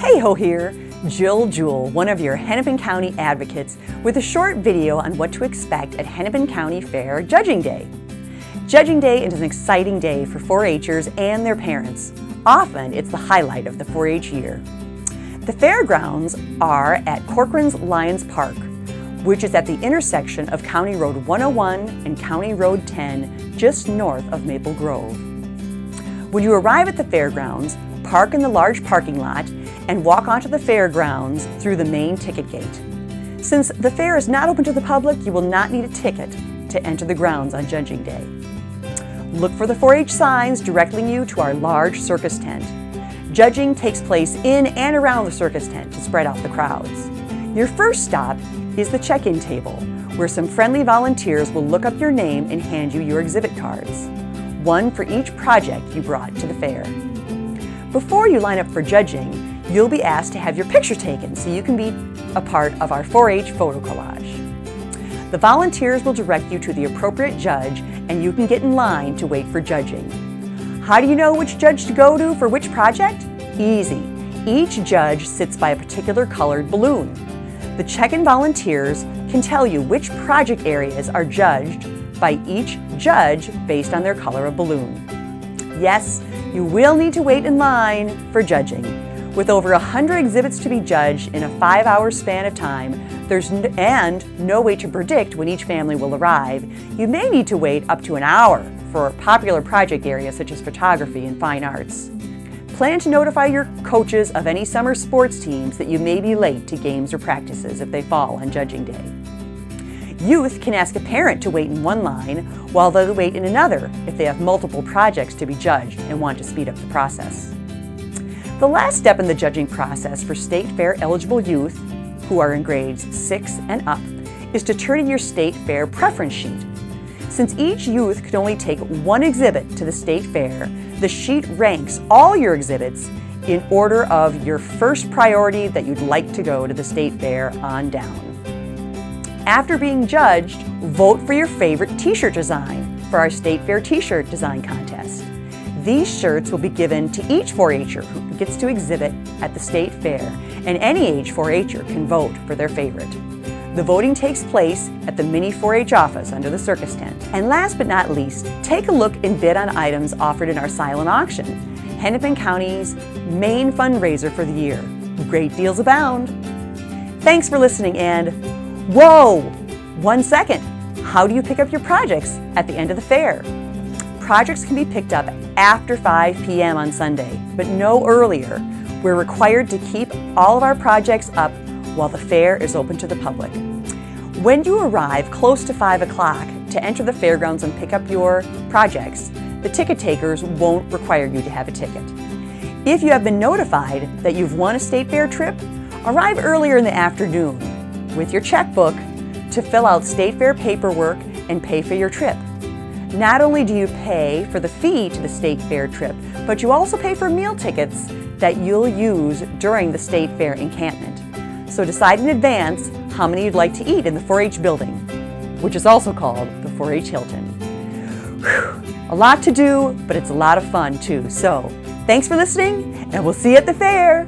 Hey-ho here, Jill Jewell, one of your Hennepin County advocates, with a short video on what to expect at Hennepin County Fair Judging Day. Judging Day is an exciting day for 4-H'ers and their parents. Often, it's the highlight of the 4-H year. The fairgrounds are at Corcoran's Lions Park, which is at the intersection of County Road 101 and County Road 10, just north of Maple Grove. When you arrive at the fairgrounds, park in the large parking lot and walk onto the fairgrounds through the main ticket gate. Since the fair is not open to the public, you will not need a ticket to enter the grounds on Judging Day. Look for the 4-H signs directing you to our large circus tent. Judging takes place in and around the circus tent to spread out the crowds. Your first stop is the check-in table, where some friendly volunteers will look up your name and hand you your exhibit cards, one for each project you brought to the fair. Before you line up for judging, you'll be asked to have your picture taken so you can be a part of our 4-H photo collage. The volunteers will direct you to the appropriate judge and you can get in line to wait for judging. How do you know which judge to go to for which project? Easy. Each judge sits by a particular colored balloon. The check-in volunteers can tell you which project areas are judged by each judge based on their color of balloon. Yes, you will need to wait in line for judging. With over 100 exhibits to be judged in a 5-hour span of time, and no way to predict when each family will arrive, you may need to wait up to an hour for popular project areas such as photography and fine arts. Plan to notify your coaches of any summer sports teams that you may be late to games or practices if they fall on Judging Day. Youth can ask a parent to wait in one line while they wait in another if they have multiple projects to be judged and want to speed up the process. The last step in the judging process for State Fair eligible youth, who are in grades 6 and up, is to turn in your State Fair preference sheet. Since each youth can only take one exhibit to the State Fair, the sheet ranks all your exhibits in order of your first priority that you'd like to go to the State Fair on down. After being judged, vote for your favorite t-shirt design for our State Fair t-shirt design contest. These shirts will be given to each 4-H'er who gets to exhibit at the State Fair, and any age 4-H'er can vote for their favorite. The voting takes place at the mini 4-H office under the circus tent. And last but not least, take a look and bid on items offered in our silent auction, Hennepin County's main fundraiser for the year. Great deals abound. Thanks for listening, and whoa! 1 second. How do you pick up your projects at the end of the fair? Projects can be picked up after 5 p.m. on Sunday, but no earlier. We're required to keep all of our projects up while the fair is open to the public. When you arrive close to 5 o'clock to enter the fairgrounds and pick up your projects, the ticket takers won't require you to have a ticket. If you have been notified that you've won a State Fair trip, arrive earlier in the afternoon with your checkbook to fill out State Fair paperwork and pay for your trip. Not only do you pay for the fee to the State Fair trip, but you also pay for meal tickets that you'll use during the State Fair encampment. So decide in advance how many you'd like to eat in the 4-H building, which is also called the 4-H Hilton. Whew. A lot to do, but it's a lot of fun too. So thanks for listening, and we'll see you at the fair.